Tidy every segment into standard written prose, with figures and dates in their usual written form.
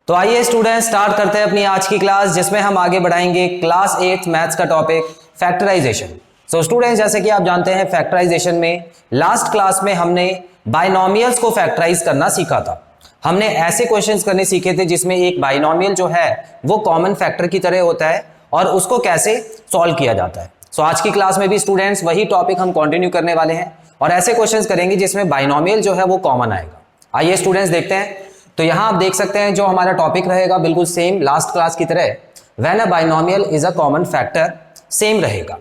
तो आइए students start करते हैं अपनी आज की क्लास, जिसमें हम आगे बढ़ाएंगे क्लास 8 मैथ्स का टॉपिक फैक्टराइजेशन। सो स्टूडेंट्स, जैसे कि आप जानते हैं फैक्टराइजेशन में लास्ट क्लास में हमने बाइनोमियल्स को फैक्टराइज करना सीखा था। हमने ऐसे क्वेश्चंस करने सीखे थे जिसमें एक बाइनोमियल जो है वो कॉमन फैक्टर की तरह होता है और उसको कैसे सॉल्व किया जाता है। सो आज की क्लास में भी स्टूडेंट्स वही टॉपिक हम कंटिन्यू करने वाले हैं और ऐसे क्वेश्चंस करेंगे जिसमें बाइनोमियल जो है वो कॉमन आएगा। आइए स्टूडेंट्स देखते हैं। तो यहां आप देख सकते हैं जो हमारा टॉपिक रहेगा बिल्कुल सेम लास्ट क्लास की तरह, when a binomial is a common factor, same रहेगा।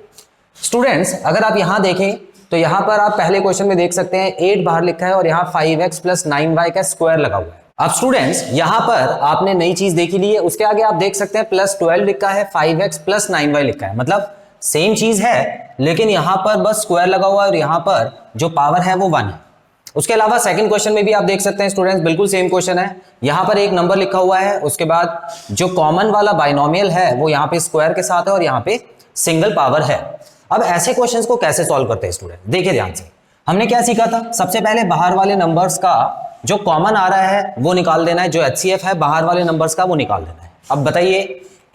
स्टूडेंट्स अगर आप यहां देखें तो यहां पर आप पहले क्वेश्चन में देख सकते हैं 8 बाहर लिखा है और यहां 5x + 9y का स्क्वायर लगा हुआ है। अब स्टूडेंट्स यहां पर आपने नई चीज देखी ली है, उसके आगे आप देख सकते हैं +12 लिखा है, 5x + 9y लिखा है, मतलब सेम चीज है लेकिन यहां पर बस स्क्वायर लगा हुआ है और यहां पर जो पावर है वो 1 है। उसके अलावा सेकंड क्वेश्चन में भी आप देख सकते हैं स्टूडेंट्स बिल्कुल सेम क्वेश्चन है, यहां पर एक नंबर लिखा हुआ है, उसके बाद जो कॉमन वाला बाइनोमियल है वो यहां पे स्क्वायर के साथ है और यहां पे सिंगल पावर है। अब ऐसे क्वेश्चंस को कैसे सॉल्व करते हैं स्टूडेंट, देखिए ध्यान से। हमने क्या सीखा था, सबसे पहले बाहर वाले नंबर्स का जो कॉमन आ रहा है वो निकाल देना है, जो HCF है बाहर वाले नंबर्स का वो निकाल देना है। अब बताइए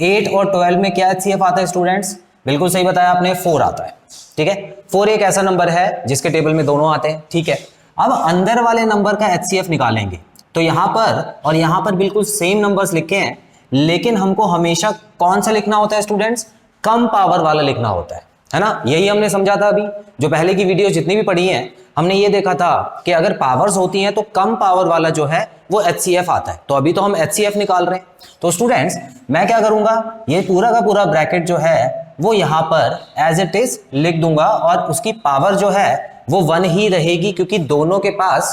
8 और 12 में क्या HCF आता है स्टूडेंट्स, बिल्कुल सही बताया आपने, 4 आता है। ठीक है, 4 एक ऐसा नंबर है जिसके टेबल में दोनों आते हैं। ठीक है, अब अंदर वाले नंबर का HCF निकालेंगे तो यहां पर और यहां पर बिल्कुल सेम नंबर्स लिखे हैं, लेकिन हमको हमेशा कौन सा लिखना होता है स्टूडेंट्स, कम पावर वाला लिखना होता है ना। यही हमने समझा था अभी, जो पहले की वीडियो जितनी भी पढ़ी हैं हमने ये देखा था कि अगर पावर्स होती हैं तो कम पावर वाला जो है वो HCF आता है। तो अभी तो हम HCF निकाल रहे हैं। तो स्टूडेंट्स मैं क्या करूंगा, ये पूरा का पूरा ब्रैकेट जो है वो यहां पर एज इट इज लिख दूंगा और उसकी पावर जो है वो 1 ही रहेगी, क्योंकि दोनों के पास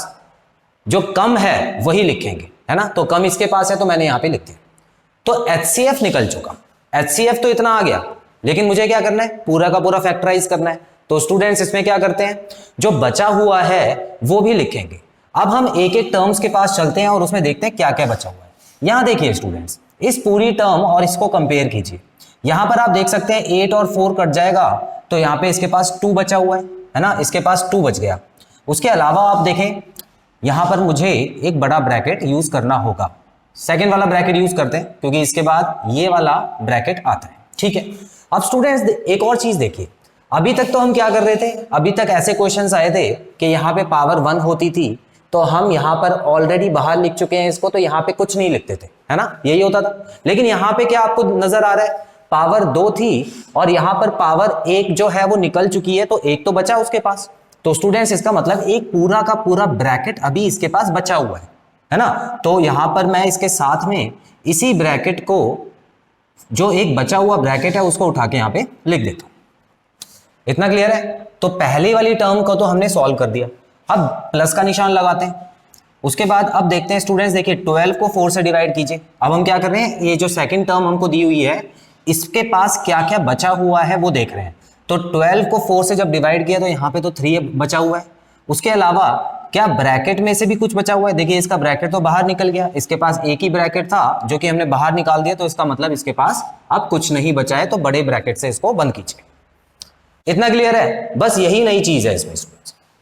जो कम है वही लिखेंगे, है ना। तो कम इसके पास है तो मैंने यहां पे लिख दिया, तो HCF निकल चुका। HCF तो इतना आ गया, लेकिन मुझे क्या करना है, पूरा का पूरा फैक्टराइज करना है। तो स्टूडेंट्स इसमें क्या करते हैं, जो बचा हुआ है वो भी लिखेंगे। अब हम एक एक टर्म्स के पास चलते हैं और उसमें देखते हैं क्या क्या बचा हुआ है। यहां देखिए स्टूडेंट्स, इस पूरी टर्म और इसको कंपेयर कीजिए। यहां पर आप देख सकते हैं 8 और 4 कट जाएगा तो यहां पे इसके पास 2 बचा हुआ है ना, इसके पास 2 बच गया। उसके अलावा आप देखें यहां पर मुझे एक बड़ा ब्रैकेट यूज करना होगा, सेकंड वाला ब्रैकेट यूज करते हैं क्योंकि इसके बाद ये वाला ब्रैकेट आता है। ठीक है, अब स्टूडेंट्स एक और चीज देखिए, अभी तक तो हम क्या कर रहे थे, अभी तक ऐसे क्वेश्चंस आए थे कि यहाँ पे पावर 1 होती थी तो हम यहाँ पर ऑलरेडी बाहर लिख चुके हैं इसको, तो यहाँ पे कुछ नहीं लिखते थे, है ना, यही होता था। लेकिन यहाँ पे क्या आपको नजर आ रहा है, पावर 2 थी और यहां पर पावर 1 जो है वो निकल चुकी है, तो 1 तो बचा उसके पास। तो स्टूडेंट्स इसका मतलब एक पूरा का पूरा ब्रैकेट अभी इसके पास बचा हुआ है ना। तो यहां पर मैं इसके साथ में इसी ब्रैकेट को, जो एक बचा हुआ ब्रैकेट है उसको उठा के यहां पे लिख देता हूं। इतना क्लियर है। तो पहली वाली टर्म को तो हमने सॉल्व कर दिया, अब प्लस का निशान लगाते हैं। उसके बाद अब देखते हैं स्टूडेंट्स, देखिए 12 को 4 से डिवाइड कीजिए। अब हम क्या कर रहे हैं, ये जो सेकंड टर्म हमको दी हुई है इसके पास क्या क्या बचा हुआ है वो देख रहे हैं। तो 12 को 4 से जब डिवाइड किया तो यहाँ पे तो 3 बचा हुआ है। उसके अलावा क्या ब्रैकेट में से भी कुछ बचा हुआ है, देखिए इसका ब्रैकेट तो बाहर निकल गया, इसके पास एक ही ब्रैकेट था जो कि हमने बाहर निकाल दिया, तो इसका मतलब इसके पास अब कुछ नहीं बचा है, तो बड़े ब्रैकेट से इसको बंद कीजिए। इतना क्लियर है, बस यही नई चीज है इसमें,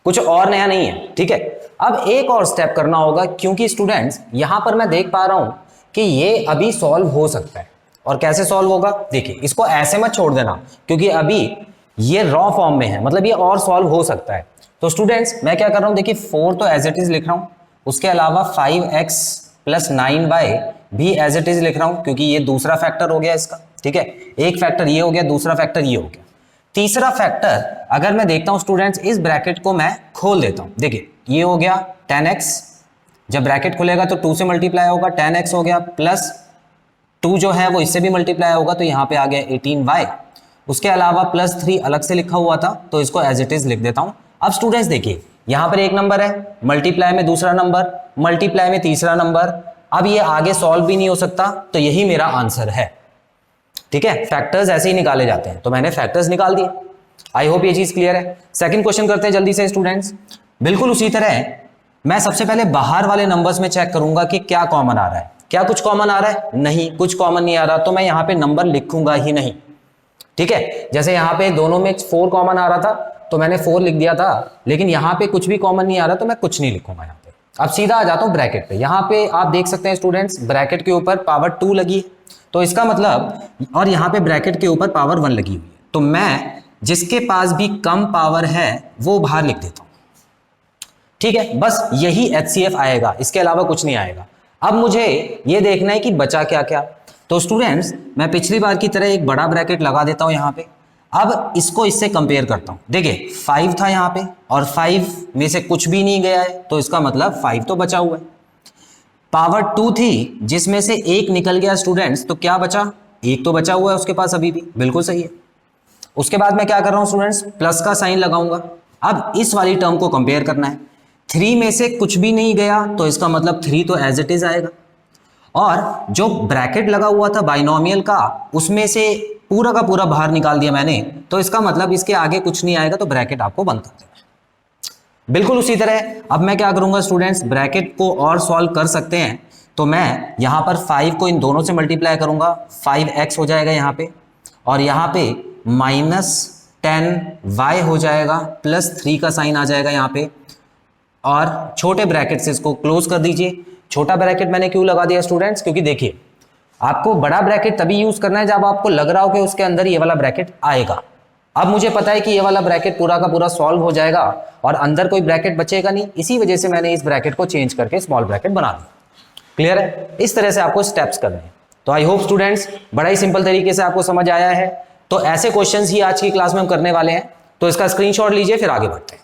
कुछ और नया नहीं है। ठीक है, अब एक और स्टेप करना होगा, क्योंकि स्टूडेंट्स यहां पर मैं देख पा रहा हूं कि ये अभी सॉल्व हो सकता है। और कैसे सॉल्व होगा, देखिए इसको ऐसे मत छोड़ देना क्योंकि अभी ये रॉ फॉर्म में है, मतलब ये और सॉल्व हो सकता है। तो स्टूडेंट्स मैं क्या कर रहा हूं, देखिए 4 तो एज इट इज लिख रहा हूं, उसके अलावा 5x + 9y भी एज इट इज लिख रहा हूं क्योंकि ये दूसरा फैक्टर हो गया इसका। ठीक है, एक फैक्टर ये हो गया, दूसरा फैक्टर ये हो गया। तीसरा फैक्टर अगर मैं देखता हूं स्टूडेंट्स, इस ब्रैकेट को मैं खोल देता हूं, देखिए ये हो गया 10x, जब ब्रैकेट खुलेगा तो 2 से मल्टीप्लाई होगा, 10x हो गया, प्लस 2 जो है वो इससे भी मल्टीप्लाई होगा तो यहाँ पे आ गया 18y। उसके अलावा +3 अलग से लिखा हुआ था तो इसको एज इट इज लिख देता हूं। अब स्टूडेंट्स देखिए यहाँ पर एक नंबर है, मल्टीप्लाई में दूसरा नंबर, मल्टीप्लाई में तीसरा नंबर, अब ये आगे सॉल्व भी नहीं हो सकता, तो यही मेरा आंसर है। ठीक है, फैक्टर्स ऐसे ही निकाले जाते हैं, तो मैंने फैक्टर्स निकाल दिए। आई होप ये चीज क्लियर है। सेकंड क्वेश्चन करते हैं जल्दी से स्टूडेंट्स। बिल्कुल उसी तरह मैं सबसे पहले बाहर वाले नंबर्स में चेक करूंगा कि क्या कॉमन आ रहा है। क्या कुछ कॉमन आ रहा है, नहीं, कुछ कॉमन नहीं आ रहा, तो मैं यहां पे नंबर लिखूंगा ही नहीं। ठीक है, जैसे यहां पे दोनों में 4 कॉमन आ रहा था तो मैंने 4 लिख दिया था, लेकिन यहां पे कुछ भी कॉमन नहीं आ रहा तो मैं कुछ नहीं लिखूंगा यहां पे। अब सीधा आ जाता हूं ब्रैकेट पे। यहां पे आप देख सकते हैं स्टूडेंट्स, ब्रैकेट के ऊपर पावर 2 लगी है, तो इसका मतलब, और यहां पे ब्रैकेट के ऊपर पावर 1 लगी हुई है, तो मैं जिसके पास भी कम पावर है वो बाहर लिख देता हूं। ठीक है, बस यही HCF आएगा, इसके अलावा कुछ नहीं आएगा। अब मुझे ये देखना है कि बचा क्या क्या। तो स्टूडेंट्स, मैं पिछली बार की तरह एक बड़ा ब्रैकेट लगा देता हूं यहां पे। अब इसको इससे कंपेयर करता हूं। देखिए 5 था यहां पे, और 5 में से कुछ भी नहीं गया है, तो इसका मतलब 5 तो बचा हुआ है। पावर 2 थी, जिसमें से एक निकल गया स्टूडेंट्स, तो क्या बचा? एक तो बचा हुआ है उसके पास अभी भी, बिल्कुल सही है। उसके बाद मैं क्या कर रहा हूं स्टूडेंट्स, प्लस का साइन लगाऊंगा। अब इस वाली टर्म को कंपेयर करना है। 3 में से कुछ भी नहीं गया, तो इसका मतलब 3 तो एज इट इज आएगा। और जो ब्रैकेट लगा हुआ था बाइनोमियल का, उसमें से पूरा का पूरा बाहर निकाल दिया मैंने, तो इसका मतलब इसके आगे कुछ नहीं आएगा, तो ब्रैकेट आपको बंद कर देना है। बिल्कुल उसी तरह अब मैं क्या करूंगा स्टूडेंट्स, ब्रैकेट को और सॉल्व कर सकते हैं, तो मैं यहां पर 5 को इन दोनों से मल्टीप्लाई करूंगा, 5x हो जाएगा यहां पे, और यहां पे -10y हो जाएगा, +3 का साइन आ जाएगा यहां पे, और छोटे ब्रैकेट से इसको क्लोज कर दीजिए। छोटा ब्रैकेट मैंने क्यों लगा दिया स्टूडेंट्स, क्योंकि देखिए आपको बड़ा ब्रैकेट तभी यूज करना है जब आपको लग रहा हो कि उसके अंदर ये वाला ब्रैकेट आएगा। अब मुझे पता है कि ये वाला ब्रैकेट पूरा का पूरा सॉल्व हो जाएगा और अंदर कोई ब्रैकेट बचेगा नहीं, इसी वजह से मैंने इस ब्रैकेट को चेंज करके स्मॉल ब्रैकेट बना दिया। क्लियर है? इस तरह से आपको स्टेप्स करने हैं। तो आई होप स्टूडेंट्स बड़ा ही सिंपल तरीके से आपको समझ आया है। तो ऐसे क्वेश्चंस ही आज की क्लास में हम करने वाले हैं, तो इसका स्क्रीनशॉट लीजिए, फिर आगे बढ़ते हैं।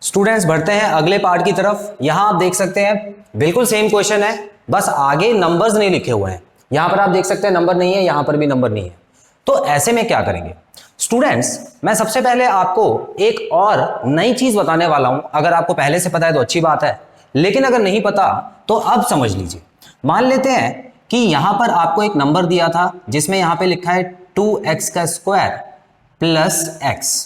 स्टूडेंट्स बढ़ते हैं अगले पार्ट की तरफ। यहां आप देख सकते हैं बिल्कुल सेम क्वेश्चन है, बस आगे नंबर्स नहीं लिखे हुए हैं। यहां पर आप देख सकते हैं नंबर नहीं है, यहां पर भी नंबर नहीं है। तो ऐसे में क्या करेंगे स्टूडेंट्स, मैं सबसे पहले आपको एक और नई चीज बताने वाला हूं। अगर आपको पहले से पता है तो अच्छी बात है, लेकिन अगर नहीं पता तो अब समझ लीजिए। मान लेते हैं कि यहां पर आपको एक नंबर दिया था जिसमें यहां पे लिखा है 2x का स्क्वायर प्लस x।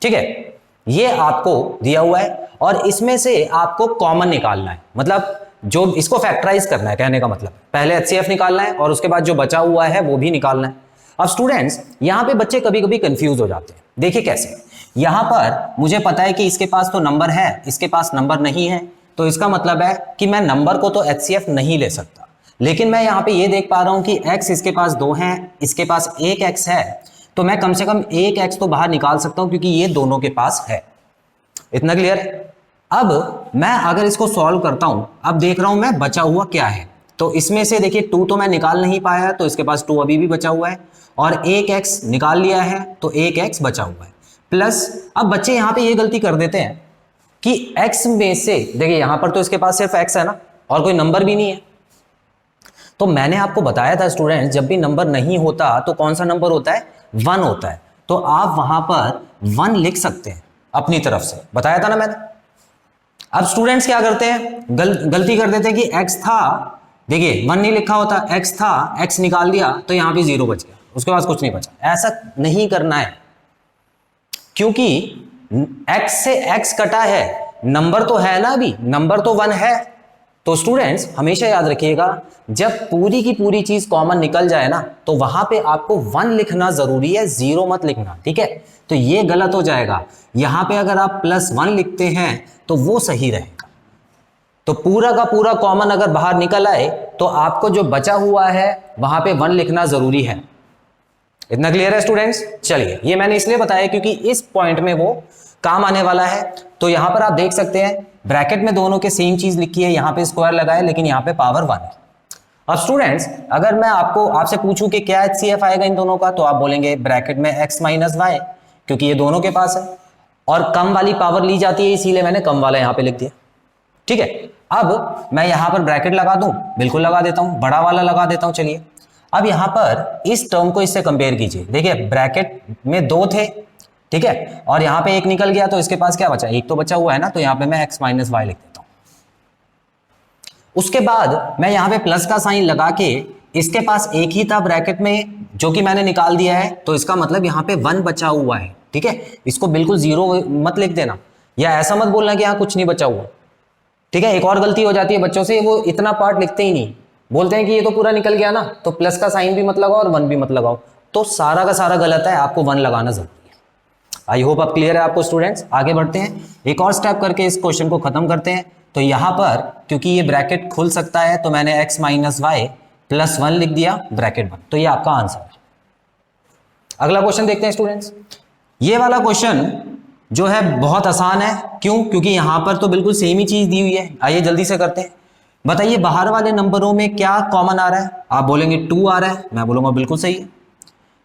ठीक है, ये आपको दिया हुआ है और इसमें से आपको कॉमन निकालना है, मतलब जो इसको फैक्टराइज करना है। कहने का मतलब पहले HCF निकालना है और उसके बाद जो बचा हुआ है वो भी निकालना है। अब स्टूडेंट्स यहां पे बच्चे कभी कभी कंफ्यूज हो जाते हैं। देखिए कैसे, यहां पर मुझे पता है कि इसके पास तो नंबर है, इसके पास नंबर नहीं है, तो इसका मतलब है कि मैं नंबर को तो HCF नहीं ले सकता। लेकिन मैं यहां पे ये देख पा रहा हूं कि x इसके पास 2 है, इसके पास 1 x है, तो मैं कम से कम 1 x तो बाहर निकाल सकता हूं क्योंकि ये दोनों के पास है। इतना क्लियर है? अब मैं अगर इसको सॉल्व करता हूं, अब देख रहा हूं मैं बचा हुआ क्या है। तो इसमें से देखिए 2 तो मैं निकाल नहीं पाया, तो इसके पास 2 अभी भी बचा हुआ है, और 1 x निकाल लिया है तो 1 x बचा हुआ है। प्लस अब बच्चे यहां पे ये गलती कर देते हैं कि x में से, देखिए यहां पर तो इसके पास सिर्फ x है ना, और कोई नंबर भी नहीं है। तो मैंने आपको बताया था स्टूडेंट्स, जब भी नंबर नहीं होता तो कौन सा नंबर होता है? 1 होता है। तो आप वहां पर 1 लिख सकते हैं अपनी तरफ से, बताया था ना मैंने। अब स्टूडेंट्स क्या करते हैं, गलती कर देते हैं कि x था, देखिए 1 नहीं लिखा होता, x था, x निकाल दिया तो यहां पे 0 बच गया, उसके पास कुछ नहीं बचा। ऐसा नहीं करना है, क्योंकि x से x कटा है, नंबर तो है ना, अभी नंबर तो 1 है। तो स्टूडेंट्स हमेशा याद रखिएगा, जब पूरी की पूरी चीज कॉमन निकल जाए ना, तो वहां पे आपको 1 लिखना जरूरी है, 0 मत लिखना। ठीक है, तो ये गलत हो जाएगा। यहां पे अगर आप +1 लिखते हैं तो वो सही रहेगा। तो पूरा का पूरा कॉमन अगर बाहर निकल आए तो आपको जो बचा हुआ है वहां पे 1 लिखना जरूरी है। इतना क्लियर है स्टूडेंट्स? चलिए, ये मैंने इसलिए बताया क्योंकि इस पॉइंट में वो काम आने वाला है। तो यहां पर आप देख सकते हैं ब्रैकेट में दोनों के सेम चीज लिखी है, यहां पे स्क्वायर लगाए, लेकिन यहां पे पावर 1 है। अब स्टूडेंट्स अगर मैं आपसे पूछूं कि क्या HCF आएगा इन दोनों का, तो आप बोलेंगे ब्रैकेट में x माइनस वाई, क्योंकि ये दोनों के पास है और कम वाली पावर ली जाती है, इसीलिए मैंने कम वाला यहां पे लिख दिया। ठीक है, अब मैं यहां पर ब्रैकेट लगा दूं, बिल्कुल लगा देता हूं, बड़ा वाला लगा देता हूं। चलिए, अब यहां पर इस टर्म को इससे कंपेयर कीजिए। देखिए ब्रैकेट में 2 थे, ठीक है, और यहां पे 1 निकल गया, तो इसके पास क्या बचा? 1 तो बचा हुआ है ना, तो यहां पे मैं x माइनस वाई लिख देता हूं। उसके बाद मैं यहां पे प्लस का साइन लगा के, इसके पास 1 ही था ब्रैकेट में जो कि मैंने निकाल दिया है, तो इसका मतलब यहां पे 1 बचा हुआ है। ठीक है, इसको बिल्कुल 0 मत लिख देना, या ऐसा मत बोलना कि यहां कुछ नहीं बचा हुआ। ठीक है, एक और गलती हो जाती है बच्चों से, वो इतना पार्ट लिखते ही नहीं, बोलते हैं कि ये तो पूरा निकल गया ना, तो प्लस का साइन भी मत लगाओ और 1 भी मत लगाओ, तो सारा का सारा गलत है, आपको 1 लगाना जरूरी है। आई होप अब क्लियर है आपको स्टूडेंट्स। आगे बढ़ते हैं, एक और स्टेप करके इस क्वेश्चन को खत्म करते हैं। तो यहां पर क्योंकि ये ब्रैकेट खुल सकता है तो मैंने x माइनस वाई प्लस 1 लिख दिया ब्रैकेट 1, तो ये आपका आंसर है। अगला क्वेश्चन देखते हैं स्टूडेंट्स। ये वाला क्वेश्चन जो है बहुत आसान है, क्यों? क्योंकि यहां पर तो बिल्कुल सेम ही चीज दी हुई है। आइए जल्दी से करते हैं। बताइए बाहर वाले नंबरों में क्या कॉमन आ रहा है? आप बोलेंगे 2 आ रहा है, मैं बोलूंगा बिल्कुल सही है।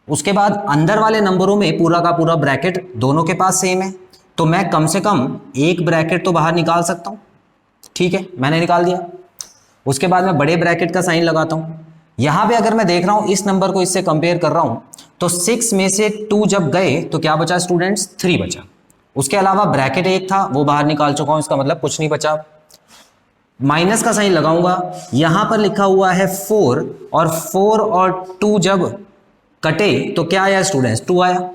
उसके बाद अंदर वाले नंबरों में पूरा का पूरा ब्रैकेट दोनों के पास सेम है, तो मैं कम से कम एक ब्रैकेट तो बाहर निकाल सकता हूं। ठीक है, मैंने निकाल दिया। उसके बाद मैं बड़े ब्रैकेट का साइन लगाता हूं। यहां पे अगर मैं देख रहा हूं इस नंबर को इससे कंपेयर कर रहा हूं, तो 6 में से 2 जब गए तो क्या बचा स्टूडेंट्स? 3 बचा। उसके अलावा ब्रैकेट 1 था, वो बाहर निकाल चुका हूं, इसका मतलब कुछ नहीं बचा। माइनस का साइन लगाऊंगा, यहां पर लिखा हुआ है 4, और 4 और 2 जब कटे तो क्या आया स्टूडेंट्स? 2 आया।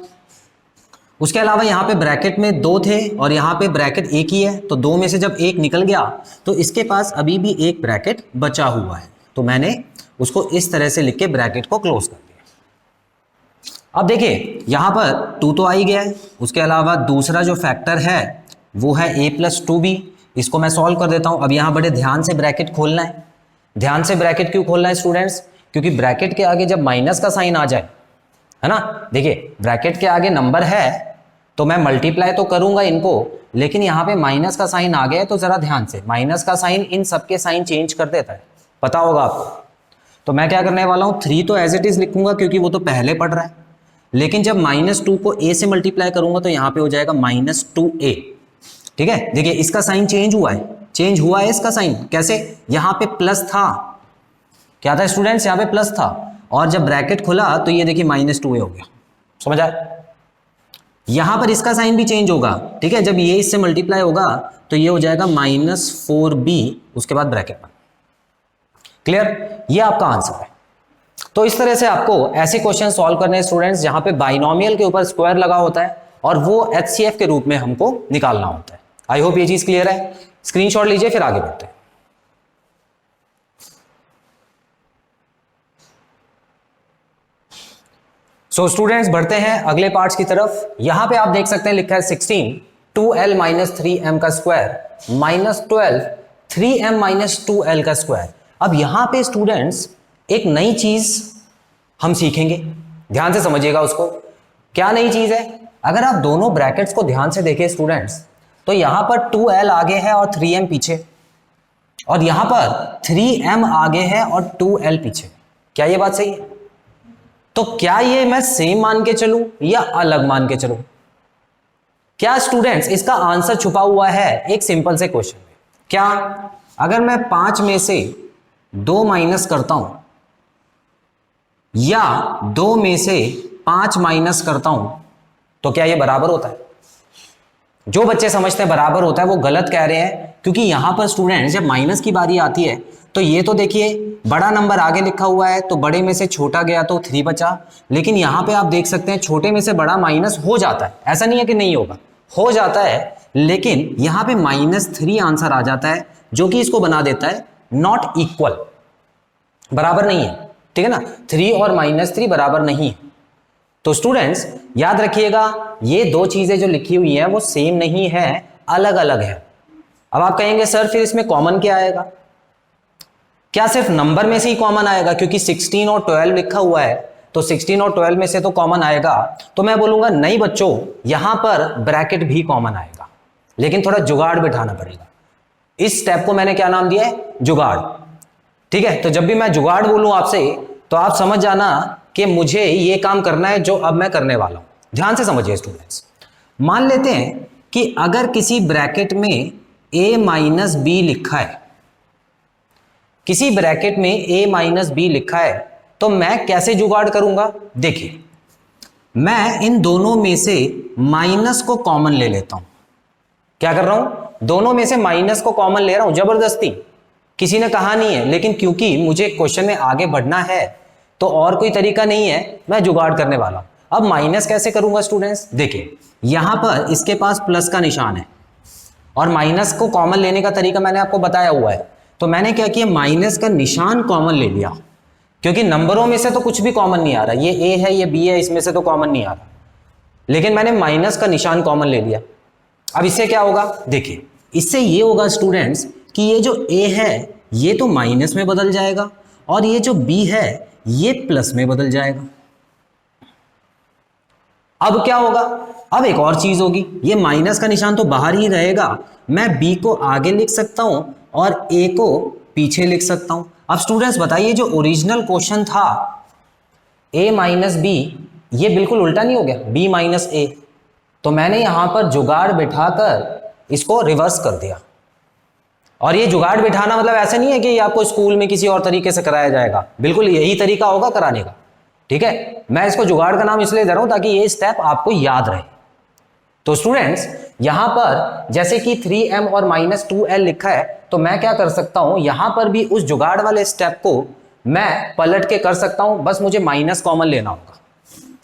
उसके अलावा यहां पे ब्रैकेट में 2 थे और यहां पे ब्रैकेट 1 ही है, तो 2 में से जब 1 निकल गया तो इसके पास अभी भी एक ब्रैकेट बचा हुआ है, तो मैंने उसको इस तरह से लिख के ब्रैकेट को क्लोज कर दिया। अब देखिए यहां पर 2 तो आ ही गया है, उसके अलावा दूसरा जो फैक्टर है वो है a प्लस 2b। इसको मैं सॉल्व कर देता हूं। अब यहां बड़े ध्यान से ब्रैकेट खोलना है। ध्यान से ब्रैकेट क्यों खोलना है स्टूडेंट्स? क्योंकि ब्रैकेट के आगे जब माइनस का साइन आ जाए, है ना, देखिए ब्रैकेट के आगे नंबर है तो मैं मल्टीप्लाई तो करूंगा इनको, लेकिन यहां पे माइनस का साइन आ गया, तो जरा ध्यान से, माइनस का साइन इन सबके साइन चेंज कर देता है, पता होगा आपको। तो मैं क्या करने वाला हूं, 3 तो एज इट इज लिखूंगा क्योंकि वो तो पहले पढ़ रहा है, लेकिन जब -2 को a से मल्टीप्लाई करूंगा तो यहां पे हो जाएगा -2a। ठीक है, देखिए इसका साइन चेंज हुआ है, चेंज हुआ है इसका साइन। कैसे? यहां पे प्लस था, क्या था स्टूडेंट्स? यहां पे प्लस था, और जब ब्रैकेट खुला तो ये देखिए -2a हो गया। समझ आया? यहां पर इसका साइन भी चेंज होगा। ठीक है, जब ये इससे मल्टीप्लाई होगा तो ये हो जाएगा -4b, उसके बाद ब्रैकेट में। क्लियर? ये आपका आंसर है। तो इस तरह से आपको ऐसे क्वेश्चन सॉल्व करने हैं स्टूडेंट्स जहां पे बाइनोमियल के ऊपर स्क्वायर लगा होता है और वो HCF के रूप में हमको निकालना होता है। आई होप ये चीज क्लियर है। स्क्रीनशॉट लीजिए, फिर आगे बढ़ते हैं। सो स्टूडेंट्स बढ़ते हैं अगले पार्ट्स की तरफ। यहां पे आप देख सकते हैं लिखा है 16 2l माइनस 3m का square minus 12 3m minus 2l का स्क्वायर। अब यहां पे स्टूडेंट्स एक नई चीज हम सीखेंगे, ध्यान से समझिएगा उसको। क्या नई चीज है? अगर आप दोनों ब्रैकेट्स को ध्यान से देखें स्टूडेंट्स, तो यहां पर 2l आगे है और 3m पीछे, और यहां पर 3m आगे है और 2l पीछे। क्या ये बात सही है? तो क्या ये मैं सेम मान के चलूं या अलग मान के चलूं? क्या स्टूडेंट्स इसका आंसर छुपा हुआ है एक सिंपल से क्वेश्चन में। क्या? अगर मैं 5 में से 2 माइनस करता हूं या 2 में से 5 माइनस करता हूं तो क्या ये बराबर होता है? जो बच्चे समझते हैं बराबर होता है वो गलत कह रहे हैं, क्योंकि यहां पर स्टूडेंट्स जब माइनस की बारी आती है तो ये तो देखिए बड़ा नंबर आगे लिखा हुआ है, तो बड़े में से छोटा गया तो 3 बचा, लेकिन यहां पे आप देख सकते हैं छोटे में से बड़ा माइनस हो जाता है। ऐसा नहीं है कि नहीं होगा, हो जाता है, लेकिन यहां पे -3 आंसर आ जाता है, जो कि इसको बना देता है नॉट इक्वल, बराबर नहीं है। ठीक है ना, 3 और -3 बराबर नहीं है। तो स्टूडेंट्स याद रखिएगा ये दो चीजें जो लिखी हुई हैं वो सेम नहीं है, अलग अलग है। अब आप कहेंगे सर फिर इसमें कॉमन क्या आएगा? क्या सिर्फ नंबर में से ही कॉमन आएगा? क्योंकि 16 और 12 लिखा हुआ है, तो 16 और 12 में से तो कॉमन आएगा। तो मैं बोलूंगा नहीं बच्चों, यहां पर ब्रैकेट भी कॉमन आएगा, लेकिन थोड़ा जुगाड़ बिठाना पड़ेगा। इस स्टेप को मैंने क्या नाम दिया है? जुगाड़। ठीक है, तो जब भी मैं जुगाड़ बोलूं आपसे तो आप समझ जाना कि मुझे ये काम करना है जो अब मैं करने वाला हूं। ध्यान से समझिए स्टूडेंट्स। मान लेते हैं कि अगर किसी ब्रैकेट में a माइनस बी लिखा है, किसी ब्रैकेट में a माइनस बी लिखा है, तो मैं कैसे जुगाड़ करूंगा? देखिए मैं इन दोनों में से माइनस को कॉमन ले लेता हूं। क्या कर रहा हूं? दोनों में से माइनस को कॉमन ले रहा हूं, जबरदस्ती, किसी ने कहा नहीं है, लेकिन क्योंकि मुझे क्वेश्चन में आगे बढ़ना है तो और कोई तरीका नहीं है, मैं जुगाड़ करने वाला हूं। अब माइनस कैसे करूंगा स्टूडेंट्स? देखिए यहां पर इसके पास प्लस का निशान है और माइनस को कॉमन लेने का तरीका मैंने आपको बताया हुआ है। तो मैंने क्या किया, माइनस का निशान कॉमन ले लिया, क्योंकि नंबरों में से तो कुछ भी कॉमन नहीं आ रहा, ये ए है ये बी है, इसमें से तो कॉमन नहीं आ रहा, लेकिन मैंने माइनस का निशान कॉमन ले लिया। अब इससे क्या होगा, देखिए इससे ये होगा स्टूडेंट्स कि ये जो ए है ये तो माइनस में बदल जाएगा और ये जो बी है ये प्लस में बदल जाएगा। अब क्या होगा, अब एक और चीज होगी, ये माइनस का निशान तो बाहर ही रहेगा, मैं बी को आगे लिख सकता हूं और ए को पीछे लिख सकता हूं। अब स्टूडेंट्स बताइए, जो ओरिजिनल क्वेश्चन था a माइनस बी, ये बिल्कुल उल्टा नहीं हो गया, b माइनस ए, तो मैंने यहां पर जुगाड़ बिठाकर इसको रिवर्स कर दिया। और ये जुगाड़ बिठाना मतलब ऐसा नहीं है कि ये आपको स्कूल में किसी और तरीके से कराया जाएगा, बिल्कुल यही तरीका होगा कराने का, ठीक है। मैं इसको जुगाड़ का नाम इसलिए दे रहा हूं ताकि ये स्टेप आपको याद रहे। तो स्टूडेंट्स यहां पर जैसे कि 3m और -2l लिखा है, तो मैं क्या कर सकता हूं, यहां पर भी उस जुगाड़ वाले स्टेप को मैं पलट के कर सकता हूं, बस मुझे माइनस कॉमन लेना होगा,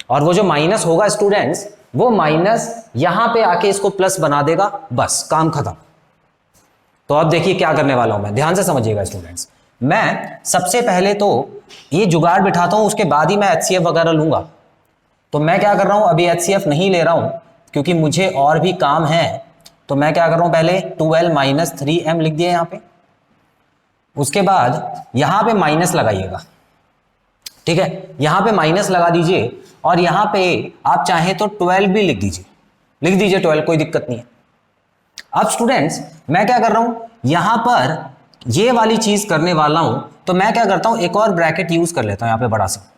और वो जो माइनस होगा स्टूडेंट्स, वो माइनस यहां पे आके इसको प्लस बना देगा, बस काम खत्म। तो अब देखिए क्या करने वाला हूं मैं, ध्यान से समझिएगा स्टूडेंट्स। मैं सबसे पहले तो ये जुगाड़ बिठाता हूं, उसके बाद ही मैं HCF वगैरह लूंगा। तो मैं क्या कर रहा हूं, अभी HCF नहीं ले रहा हूं क्योंकि मुझे और भी काम है। तो मैं क्या कर रहा हूं, पहले 12 माइनस 3m लिख दिया यहां पे, उसके बाद यहां पे माइनस लगाइएगा, ठीक है, यहां पे माइनस लगा दीजिए, और यहां पे आप चाहें तो 12 भी लिख दीजिए 12, कोई दिक्कत नहीं है। अब स्टूडेंट्स मैं क्या कर रहा हूं, यहां पर ये वाली चीज करने वाला हूं, तो मैं क्या करता हूं, एक और ब्रैकेट यूज कर लेता हूं यहां पे बड़ा सा,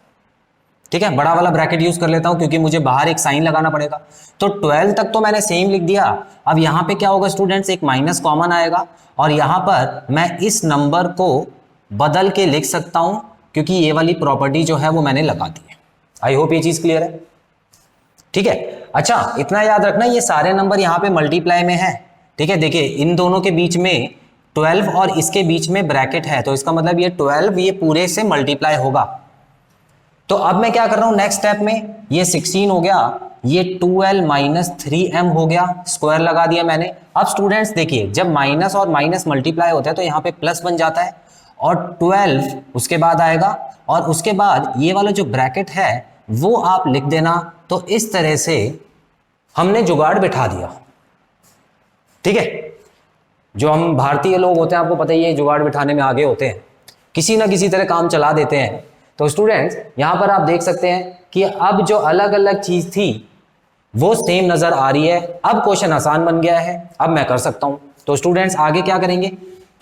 ठीक है, बड़ा वाला ब्रैकेट यूज कर लेता हूं क्योंकि मुझे बाहर एक साइन लगाना पड़ेगा। तो 12 तक तो मैंने सेम लिख दिया। अब यहां पे क्या होगा स्टूडेंट्स, एक माइनस कॉमन आएगा, और यहां पर मैं इस नंबर को बदल के लिख सकता हूं क्योंकि ये वाली प्रॉपर्टी जो है वो मैंने लगा दी है। आई होप ये चीज क्लियर है, ठीक है। अच्छा इतना याद रखना, ये सारे नंबर यहां पे मल्टीप्लाई में है, ठीक है। देखिए इन दोनों के बीच में 12 और इसके बीच में ब्रैकेट है, तो इसका मतलब ये 12 ये पूरे से मल्टीप्लाई होगा। तो अब मैं क्या कर रहा हूं नेक्स्ट स्टेप में, ये 16 हो गया, ये 2l माइनस 3m हो गया, स्क्वायर लगा दिया मैंने। अब स्टूडेंट्स देखिए, जब माइनस और माइनस मल्टीप्लाई होता है तो यहाँ पे प्लस बन जाता है, और 12 उसके बाद आएगा, और उसके बाद ये वाला जो ब्रैकेट है वो आप लिख देना। तो इस तरह से हमने जुगाड़ बिठा दिया, ठीक है। जो हम भारतीय लोग होते हैं, आपको पता ही है, जुगाड़ बिठाने में आगे होते हैं, किसी ना किसी तरह काम चला देते हैं। तो स्टूडेंट्स यहां पर आप देख सकते हैं कि अब जो अलग अलग चीज थी वो सेम नजर आ रही है। अब क्वेश्चन आसान बन गया है, अब मैं कर सकता हूं। तो स्टूडेंट्स आगे क्या करेंगे,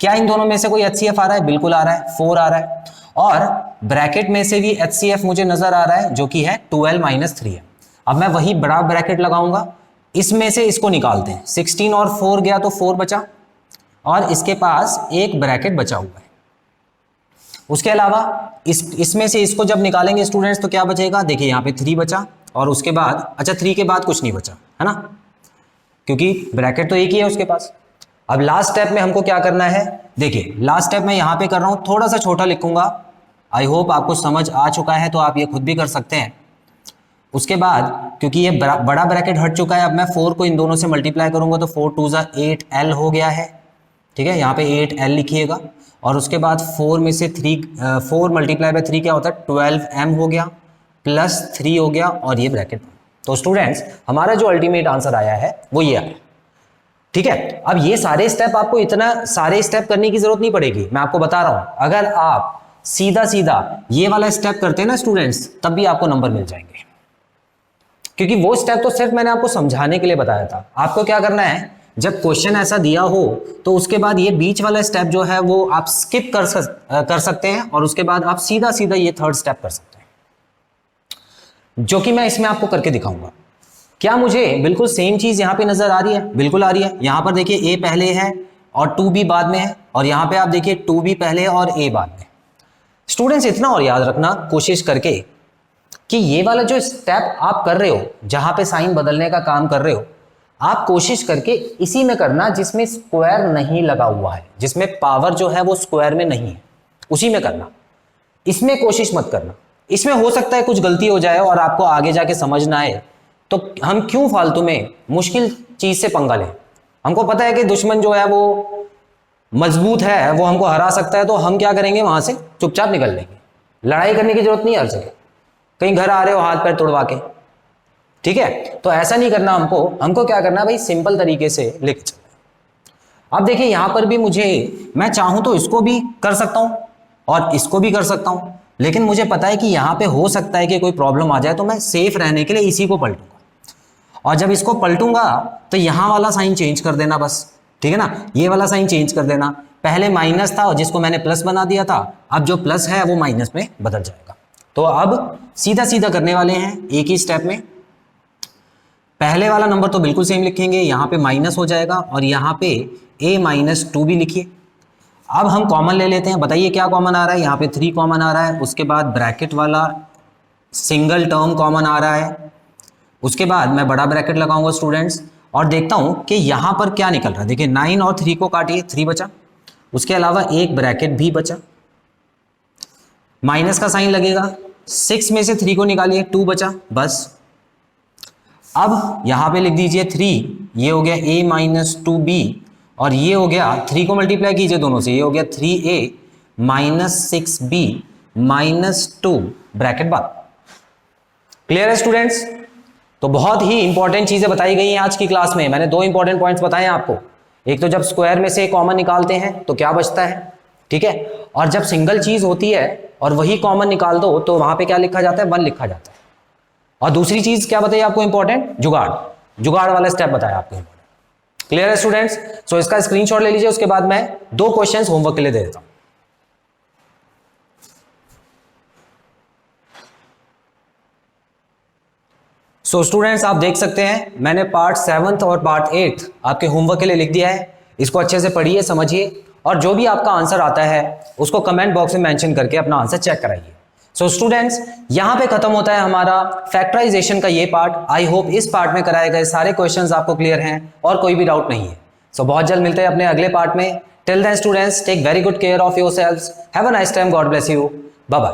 क्या इन दोनों में से कोई HCF आ रहा है, बिल्कुल आ रहा है, 4 आ रहा है, और ब्रैकेट में से भी HCF मुझे नजर आ रहा है जो कि है 12 माइनस 3m। अब मैं वही बड़ा ब्रैकेट लगाऊंगा, इसमें से इसको निकालते हैं, 16 और 4 गया तो 4 बचा, और इसके पास एक ब्रैकेट बचा हुआ है। उसके अलावा इसमें से इसको जब निकालेंगे स्टूडेंट्स तो क्या बचेगा, देखिए यहाँ पे 3 बचा, और उसके बाद अच्छा 3 के बाद कुछ नहीं बचा है ना, क्योंकि ब्रैकेट तो एक ही है उसके पास। अब लास्ट स्टेप में हमको क्या करना है, देखिए लास्ट स्टेप में यहाँ पे कर रहा हूँ, थोड़ा सा छोटा लिखूंगा, आई होप आपको समझ आ चुका है, तो आप ये खुद भी कर सकते हैं। उसके बाद क्योंकि ये बड़ा ब्रैकेट हट चुका है, अब मैं 4 को इन दोनों से मल्टीप्लाई करूंगा तो 4 2 8l हो गया है, ठीक है, यहाँ पे 8l लिखिएगा, और उसके बाद 4 में से 4 मल्टीप्लाई बाय 3 क्या होता है, 12m हो गया, प्लस 3 हो गया, और ये ब्रैकेट। तो स्टूडेंट्स हमारा जो अल्टीमेट आंसर आया है वो ये आया, ठीक है। अब ये सारे स्टेप, आपको इतना सारे स्टेप करने की जरूरत नहीं पड़ेगी, मैं आपको बता रहा हूं, अगर आप सीधा सीधा ये वाला स्टेप करते हैं ना स्टूडेंट्स, तब भी आपको नंबर मिल जाएंगे, क्योंकि वो स्टेप तो सिर्फ मैंने आपको समझाने के लिए बताया था। आपको क्या करना है, जब क्वेश्चन ऐसा दिया हो तो उसके बाद ये बीच वाला स्टेप जो है वो आप स्किप कर सकते हैं, और उसके बाद आप सीधा सीधा ये थर्ड स्टेप कर सकते हैं, जो कि मैं इसमें आपको करके दिखाऊंगा। क्या मुझे बिल्कुल सेम चीज यहां पे नजर आ रही है, बिल्कुल आ रही है। यहां पर देखिए a पहले है और 2b बाद में है, और यहां पे आप देखिए 2b पहले है और a बाद में। स्टूडेंट्स इतना और याद रखना कोशिश करके कि ये वाला जो स्टेप आप कर रहे हो, जहां पे साइन बदलने का काम कर रहे हो, आप कोशिश करके इसी में करना जिसमें स्क्वायर नहीं लगा हुआ है, जिसमें पावर जो है वो स्क्वायर में नहीं है, उसी में करना। इसमें कोशिश मत करना, इसमें हो सकता है कुछ गलती हो जाए और आपको आगे जाके समझ ना आए, तो हम क्यों फालतू में मुश्किल चीज से पंगा लें। हमको पता है कि दुश्मन जो है वो मजबूत है, वो हमको हरा सकता है, तो हम क्या करेंगे, वहां से चुपचाप निकल लेंगे। लड़ाई करने की जरूरत नहीं है हर जगह, कहीं घर आ रहे हो हाथ पैर तोड़वा के, ठीक है। तो ऐसा नहीं करना हमको क्या करना भाई, सिंपल तरीके से लिख चलना। अब देखिए यहां पर भी मैं चाहूं तो इसको भी कर सकता हूं और इसको भी कर सकता हूं, लेकिन मुझे पता है कि यहां पे हो सकता है कि कोई प्रॉब्लम आ जाए, तो मैं सेफ रहने के लिए इसी को पलटूंगा। और जब इसको पलटूंगा तो यहां वाला साइन चेंज कर देना बस, ठीक है ना, ये वाला साइन चेंज कर देना। पहले माइनस था जिसको मैंने प्लस बना दिया था, अब जो प्लस है वो माइनस में बदल जाएगा। तो अब सीधा सीधा करने वाले हैं एक ही स्टेप में। पहले वाला नंबर तो बिल्कुल सेम लिखेंगे, यहां पे माइनस हो जाएगा और यहां पे a-2 भी लिखिए। अब हम कॉमन ले लेते हैं, बताइए क्या कॉमन आ रहा है, यहाँ पे 3 कॉमन आ रहा है, उसके बाद ब्रैकेट वाला सिंगल टर्म कॉमन आ रहा है, उसके बाद मैं बड़ा ब्रैकेट लगाऊंगा स्टूडेंट्स और देखता हूं कि यहां पर क्या निकल रहा है। देखिए 9 और 3 को काटिए, 3 बचा, उसके अलावा एक ब्रैकेट भी बचा, माइनस का साइन लगेगा, 6 में से 3 को निकालिए, 2 बचा बस। अब यहां पे लिख दीजिए 3, ये हो गया a-2b और ये हो गया 3 को मल्टीप्लाई कीजिए दोनों से, ये हो गया 3a-6b -2 ब्रैकेट बाद। क्लियर है स्टूडेंट्स? तो बहुत ही इंपॉर्टेंट चीजें बताई गई हैं आज की क्लास में। मैंने 2 इंपॉर्टेंट पॉइंट्स बताए हैं आपको। एक तो जब स्क्वायर में से कॉमन निकालते हैं तो क्या बचता है, ठीक है, और जब सिंगल चीज होती है और वही कॉमन निकाल दो तो वहां पे क्या लिखा जाता है, 1 लिखा जाता है। और दूसरी चीज क्या बताइए आपको इंपॉर्टेंट, जुगाड़ वाला स्टेप बताया आपको इंपॉर्टेंट। क्लियर है स्टूडेंट्स? सो इसका स्क्रीनशॉट ले लीजिए, उसके बाद मैं 2 क्वेश्चंस होमवर्क के लिए दे देता हूं। सो स्टूडेंट्स आप देख सकते हैं मैंने पार्ट 7th और पार्ट 8th आपके होमवर्क के लिए लिख दिया है। इसको अच्छे से पढ़िए, समझिए और जो भी आपका आंसर आता है उसको कमेंट बॉक्स में मेंशन करके अपना आंसर चेक कराइए। सो स्टूडेंट्स यहां पे खत्म होता है हमारा फैक्टराइजेशन का ये पार्ट। आई होप इस पार्ट में कराए गए सारे क्वेश्चंस आपको क्लियर हैं और कोई भी डाउट नहीं है। सो बहुत जल्द मिलते हैं अपने अगले पार्ट में। Till then students take very good care of yourselves, have a nice time, God bless you, bye bye.